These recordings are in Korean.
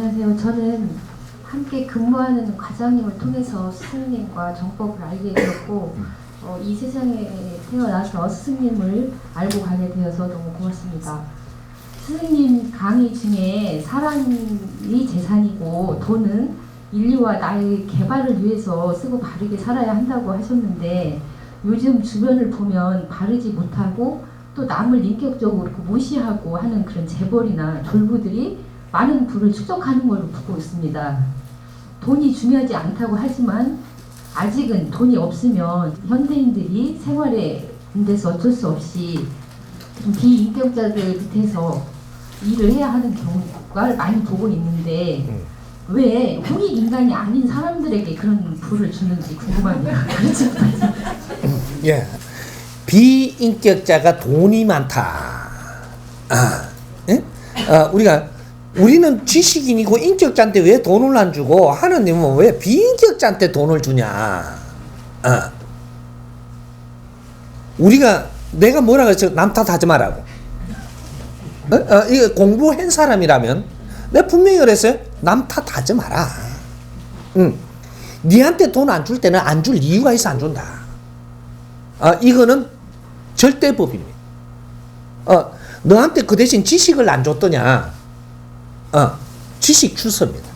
안녕하세요. 저는 함께 근무하는 과장님을 통해서 스승님과 정법을 알게 되었고 이 세상에 태어나서 스승님을 알고 가게 되어서 너무 고맙습니다. 스승님 강의 중에 사람이 재산이고 돈은 인류와 나의 개발을 위해서 쓰고 바르게 살아야 한다고 하셨는데 요즘 주변을 보면 바르지 못하고 또 남을 인격적으로 무시하고 하는 그런 재벌이나 졸부들이 많은 부를 축적하는 걸로 보고 있습니다. 돈이 중요하지 않다고 하지만 아직은 돈이 없으면 현대인들이 생활에 군대서 어쩔 수 없이 좀 비인격자들 밑에서 일을 해야 하는 경우가 많이 보고 있는데 왜 홍익 인간이 아닌 사람들에게 그런 부를 주는지 궁금합니다. 그렇지 못하지. 예, 비인격자가 돈이 많다. 예? 우리는 지식인이고 인격자한테 왜 돈을 안 주고 하느님은 왜 비인격자한테 돈을 주냐? 내가 뭐라 그랬죠? 남 탓하지 말라고. 이거 공부한 사람이라면 내가 분명히 그랬어요. 남 탓하지 마라. 니한테 돈 안 줄 때는 안 줄 이유가 있어 안 준다. 이거는 절대법입니다. 너한테 그 대신 지식을 안 줬더냐? 지식 주섭니다.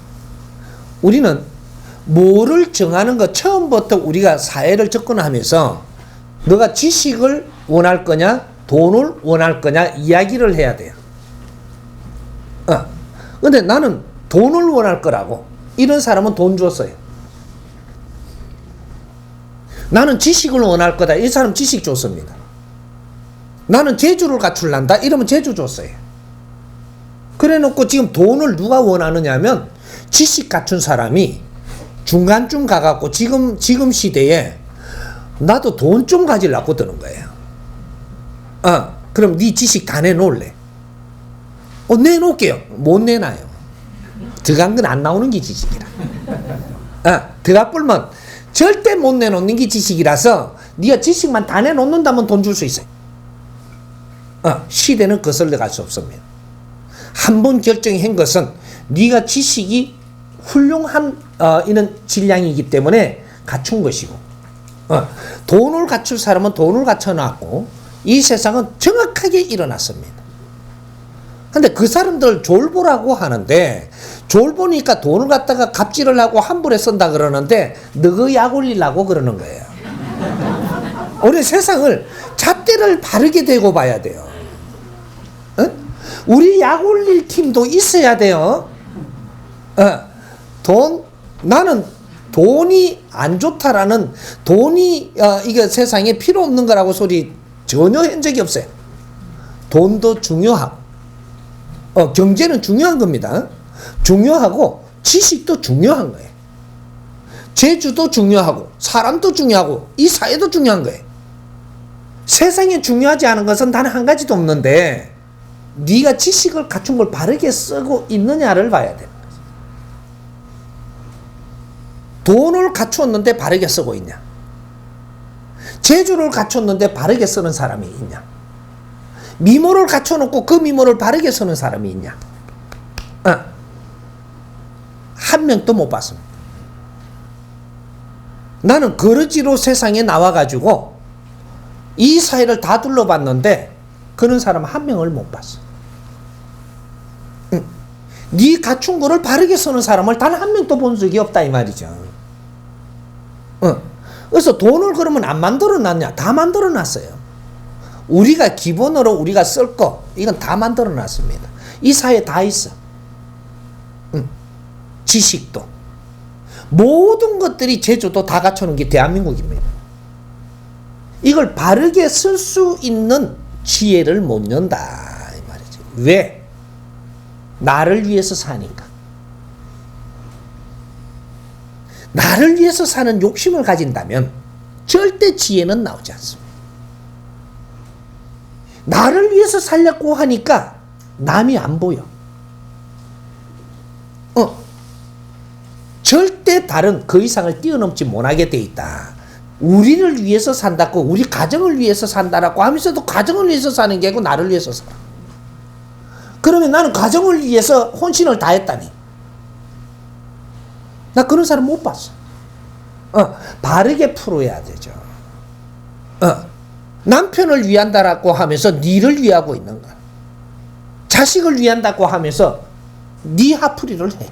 우리는 뭐를 정하는 것 처음부터 우리가 사회를 접근하면서 너가 지식을 원할 거냐 돈을 원할 거냐 이야기를 해야 돼요. 근데 나는 돈을 원할 거라고 이런 사람은 돈 줬어요. 나는 지식을 원할 거다 이 사람 지식 줬습니다. 나는 재주를 갖출란다 이러면 재주 줬어요. 그래 놓고 지금 돈을 누가 원하느냐 하면 지식 갖춘 사람이 중간쯤 가갖고 지금 시대에 나도 돈 좀 가지려고 드는 거예요. 그럼 네 지식 다 내놓을래? 내놓을게요. 못 내놔요. 들어간 건 안 나오는 게 지식이라. 들어가 뿔면 절대 못 내놓는 게 지식이라서 네가 지식만 다 내놓는다면 돈 줄 수 있어요. 시대는 거슬러 갈 수 없습니다. 한 번 결정한 것은 네가 지식이 훌륭한 이런 질량이기 때문에 갖춘 것이고 돈을 갖출 사람은 돈을 갖춰놨고 이 세상은 정확하게 일어났습니다. 근데 그 사람들 졸보라고 하는데 졸보니까 돈을 갖다가 갑질을 하고 함부로 쓴다 그러는데 너그 약 올리려고 그러는 거예요. 우리 세상을 잣대를 바르게 대고 봐야 돼요. 우리 약 올릴 팀도 있어야 돼요. 나는 돈이 안 좋다라는 돈이 이게 세상에 필요 없는 거라고 소리 전혀 한 적이 없어요. 돈도 중요하고 경제는 중요한 겁니다. 중요하고 지식도 중요한 거예요. 재주도 중요하고 사람도 중요하고 이 사회도 중요한 거예요. 세상에 중요하지 않은 것은 단 한 가지도 없는데 네가 지식을 갖춘 걸 바르게 쓰고 있느냐를 봐야 되는 거지. 돈을 갖추었는데 바르게 쓰고 있냐? 재주를 갖췄는데 바르게 쓰는 사람이 있냐? 미모를 갖춰놓고 그 미모를 바르게 쓰는 사람이 있냐? 한 명도 못 봤습니다. 나는 거르지로 세상에 나와가지고 이 사회를 다 둘러봤는데 그런 사람 한 명을 못 봤어. 네 갖춘 거를 바르게 쓰는 사람을 단 한 명도 본 적이 없다 이 말이죠. 그래서 돈을 그러면 안 만들어놨냐? 다 만들어놨어요. 우리가 기본으로 우리가 쓸 거 이건 다 만들어놨습니다. 이 사회에 다 있어. 지식도 모든 것들이 제주도 다 갖춰놓은 게 대한민국입니다. 이걸 바르게 쓸 수 있는 지혜를 못 연다 이 말이죠. 왜? 나를 위해서 사니까. 나를 위해서 사는 욕심을 가진다면 절대 지혜는 나오지 않습니다. 나를 위해서 살려고 하니까 남이 안 보여. 절대 다른 그 이상을 뛰어넘지 못하게 돼 있다. 우리를 위해서 산다고 우리 가정을 위해서 산다라고 하면서도 가정을 위해서 사는 게 아니고 나를 위해서 살아. 그러면 나는 가정을 위해서 혼신을 다했다니 나 그런 사람 못 봤어. 바르게 풀어야 되죠. 남편을 위한다라고 하면서 니를 위하고 있는 거야. 자식을 위한다고 하면서 니 화풀이를 해.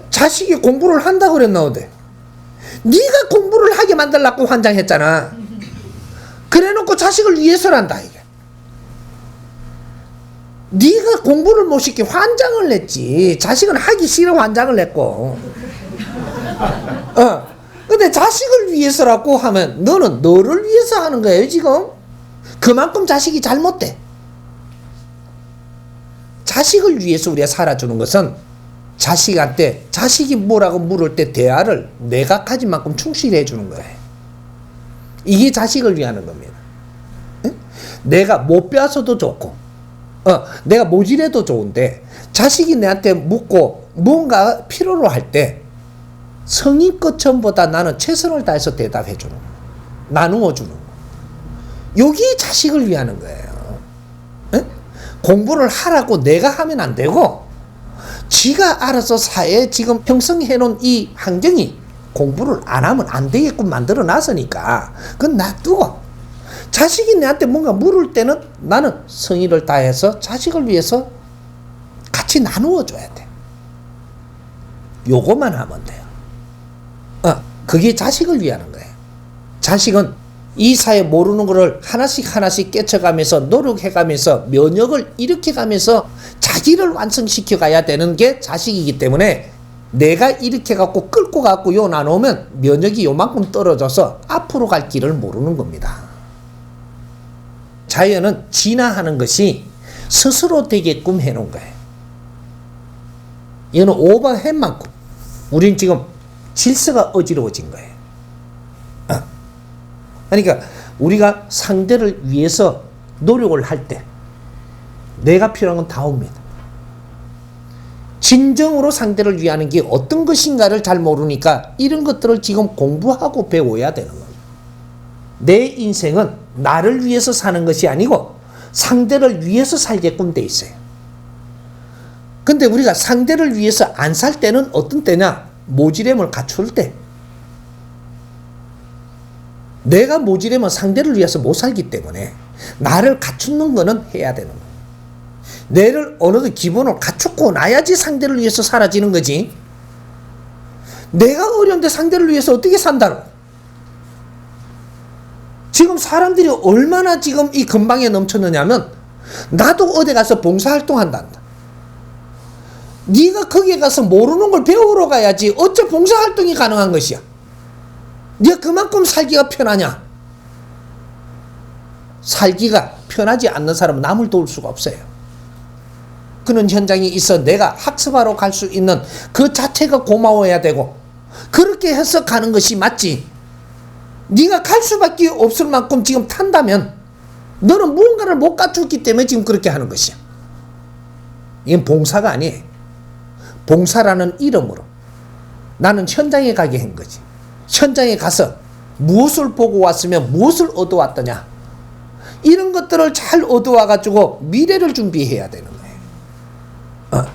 자식이 공부를 한다고 그랬나 어때? 니가 공부를 하게 만들라고 환장했잖아. 그래놓고 자식을 위해서란다 이게. 네가 공부를 못 시키 환장을 냈지. 자식은 하기 싫어 환장을 냈고. 근데 자식을 위해서라고 하면 너는 너를 위해서 하는 거예요 지금. 그만큼 자식이 잘못돼. 자식을 위해서 우리가 살아주는 것은 자식한테 자식이 뭐라고 물을 때 대화를 내가 가진 만큼 충실히 해주는 거예요. 이게 자식을 위하는 겁니다. 응? 내가 못 빼앗아도 좋고 내가 모질해도 좋은데 자식이 내한테 묻고 뭔가 필요로 할 때 성의껏 전보다 나는 최선을 다해서 대답해 주는 거. 나누어 주는 거. 여기 자식을 위하는 거예요. 응? 공부를 하라고 내가 하면 안 되고 지가 알아서 사회에 지금 형성해 놓은 이 환경이 공부를 안 하면 안 되게끔 만들어 놨으니까 그건 놔두고 자식이 내한테 뭔가 물을 때는 나는 성의를 다해서 자식을 위해서 같이 나누어 줘야 돼. 요것만 하면 돼요. 그게 자식을 위하는 거예요. 자식은 이 사회 모르는 거를 하나씩 하나씩 깨쳐가면서 노력해가면서 면역을 일으켜가면서 자기를 완성시켜 가야 되는 게 자식이기 때문에 내가 이렇게 갖고 끌고 갖고 요 나누면 면역이 요만큼 떨어져서 앞으로 갈 길을 모르는 겁니다. 자연은 진화하는 것이 스스로 되게끔 해놓은 거예요. 이거는 오버한 만큼 우린 지금 질서가 어지러워진 거예요. 그러니까 우리가 상대를 위해서 노력을 할 때 내가 필요한 건 다 옵니다. 진정으로 상대를 위하는 게 어떤 것인가를 잘 모르니까 이런 것들을 지금 공부하고 배워야 되는 거예요. 내 인생은 나를 위해서 사는 것이 아니고 상대를 위해서 살게끔 돼 있어요. 근데 우리가 상대를 위해서 안 살 때는 어떤 때냐? 모질함을 갖출 때. 내가 모질하면 상대를 위해서 못 살기 때문에 나를 갖추는 거는 해야 되는 거예요. 내를 어느 정도 기본을 갖추고 나야지 상대를 위해서 사라지는 거지. 내가 어려운데 상대를 위해서 어떻게 산다고? 지금 사람들이 얼마나 지금 이 근방에 넘쳤느냐면 나도 어디 가서 봉사활동한단다. 네가 거기에 가서 모르는 걸 배우러 가야지 어째 봉사활동이 가능한 것이야. 네가 그만큼 살기가 편하냐? 살기가 편하지 않는 사람은 남을 도울 수가 없어요. 그런 현장이 있어 내가 학습하러 갈 수 있는 그 자체가 고마워야 되고 그렇게 해서 가는 것이 맞지. 네가 갈 수밖에 없을 만큼 지금 탄다면 너는 무언가를 못 갖췄기 때문에 지금 그렇게 하는 것이야. 이건 봉사가 아니에요. 봉사라는 이름으로 나는 현장에 가게 한 거지. 현장에 가서 무엇을 보고 왔으면 무엇을 얻어왔더냐. 이런 것들을 잘 얻어와가지고 미래를 준비해야 되는 거예요.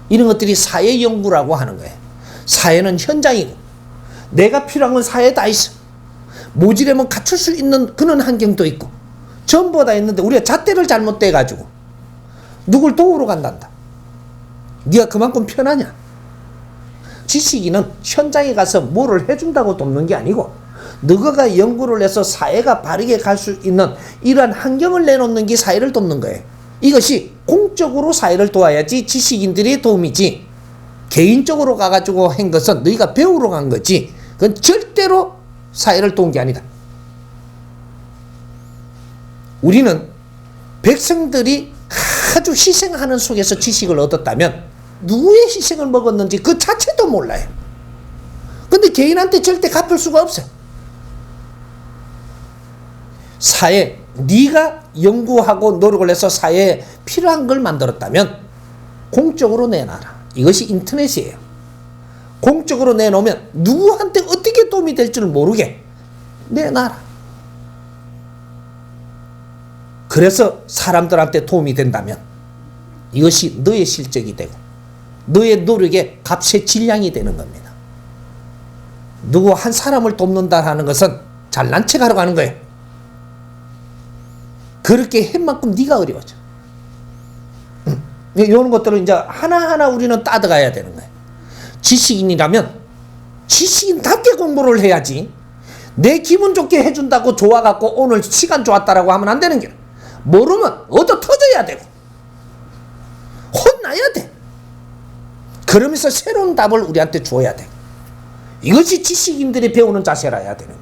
이런 것들이 사회연구라고 하는 거예요. 사회는 현장이고 내가 필요한 건 사회에 다 있어. 모질하면 갖출 수 있는 그런 환경도 있고 전부 다 있는데 우리가 잣대를 잘못돼가지고 누굴 도우러 간단다. 네가 그만큼 편하냐? 지식인은 현장에 가서 뭐를 해준다고 돕는 게 아니고 너가 연구를 해서 사회가 바르게 갈 수 있는 이러한 환경을 내놓는 게 사회를 돕는 거예요. 이것이 공적으로 사회를 도와야지 지식인들의 도움이지 개인적으로 가가지고 한 것은 너희가 배우러 간 거지 그건 절대로 사회를 도운 게 아니다. 우리는 백성들이 아주 희생하는 속에서 지식을 얻었다면 누구의 희생을 먹었는지 그 자체도 몰라요. 근데 개인한테 절대 갚을 수가 없어요. 사회, 네가 연구하고 노력을 해서 사회에 필요한 걸 만들었다면 공적으로 내놔라. 이것이 인터넷이에요. 공적으로 내놓으면 누구한테 어떻게 도움이 될 줄 모르게 내놔라. 그래서 사람들한테 도움이 된다면 이것이 너의 실적이 되고 너의 노력의 값의 질량이 되는 겁니다. 누구 한 사람을 돕는다 하는 것은 잘난 척하러 가는 거예요. 그렇게 한 만큼 네가 어려워져. 이런 것들을 이제 하나하나 우리는 따져가야 되는 거예요. 지식인이라면 지식인답게 공부를 해야지. 내 기분 좋게 해준다고 좋아갖고 오늘 시간 좋았다라고 하면 안 되는 거야. 모르면 얻어 터져야 되고 혼나야 돼. 그러면서 새로운 답을 우리한테 줘야 돼. 이것이 지식인들이 배우는 자세라 해야 되는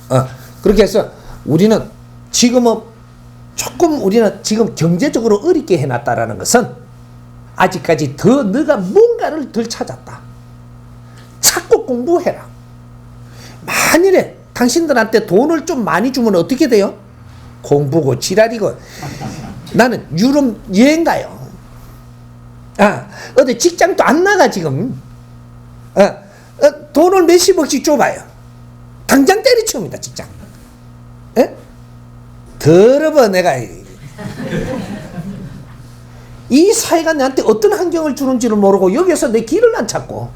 거야. 그렇게 해서 우리는 지금은 조금 우리는 지금 경제적으로 어렵게 해놨다라는 것은 아직까지 더 너가 뭔가를 덜 찾았다. 찾고 공부해라. 만일에 당신들한테 돈을 좀 많이 주면 어떻게 돼요? 공부고 지랄이고. 나는 유럽 여행 가요. 어디 직장도 안 나가 지금. 돈을 몇십억씩 줘봐요. 당장 때리치웁니다 직장. 더러워 내가. 이 사회가 나한테 어떤 환경을 주는지를 모르고 여기서 내 길을 안 찾고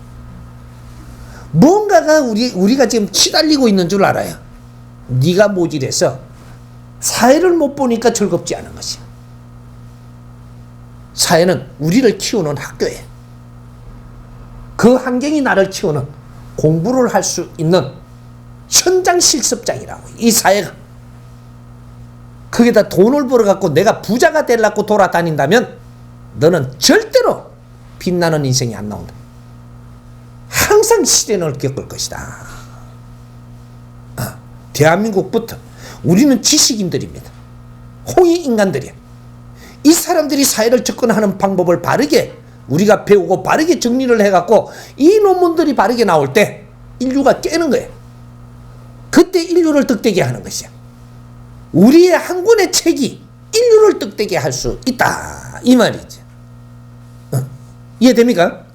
뭔가가 우리가 지금 시달리고 있는 줄 알아요. 네가 모질해서 사회를 못 보니까 즐겁지 않은 것이야. 사회는 우리를 키우는 학교예요. 그 환경이 나를 키우는 공부를 할 수 있는 현장 실습장이라고. 이 사회가 거기다 돈을 벌어갖고 내가 부자가 되려고 돌아다닌다면 너는 절대로 빛나는 인생이 안 나온다. 항상 시련을 겪을 것이다. 대한민국부터 우리는 지식인들입니다. 홍익인간들이야. 이 사람들이 사회를 접근하는 방법을 바르게 우리가 배우고 바르게 정리를 해갖고 이 논문들이 바르게 나올 때 인류가 깨는 거예요. 그때 인류를 득되게 하는 것이야. 우리의 한 권의 책이 인류를 득되게 할 수 있다 이 말이지. 이해됩니까?